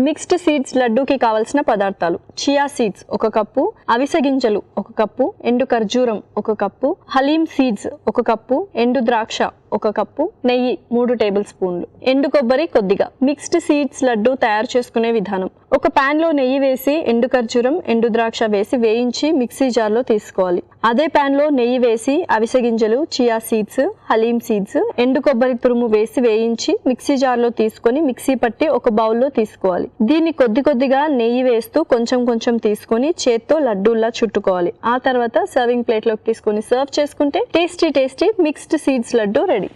Mixed seeds లడ్డూకి కావలసిన పదార్థాలు: chia seeds 1 cup, అవిసె గింజలు 1 కప్పు, ఎండు ఖర్జూరం 1 కప్పు, హలీం సీడ్స్ 1 కప్పు, ఎండు ద్రాక్ష 1 కప్పు, నెయ్యి 3 టేబుల్ స్పూన్లు, ఎండు కొబ్బరి కొద్దిగా. మిక్స్డ్ సీడ్స్ లడ్డు తయారు చేసుకునే విధానం: ఒక పాన్ లో నెయ్యి వేసి ఎండు ఖర్జూరం, ఎండు ద్రాక్ష వేసి వేయించి మిక్సీ జార్లో తీసుకోవాలి. అదే పాన్ లో నెయ్యి వేసి అవిసె గింజలు, చియా సీడ్స్, హలీం సీడ్స్, ఎండు కొబ్బరి తురుము వేసి వేయించి మిక్సీ జార్లో తీసుకొని మిక్సీ పట్టి ఒక బౌల్లో తీసుకోవాలి. దీన్ని కొద్ది కొద్దిగా నెయ్యి వేస్తూ కొంచెం కొంచెం తీసుకొని చేత్తో లడ్డూల్లా చుట్టుకోవాలి. ఆ తర్వాత సర్వింగ్ ప్లేట్లోకి తీసుకొని సర్వ్ చేసుకుంటే tasty mixed seeds laddu ready.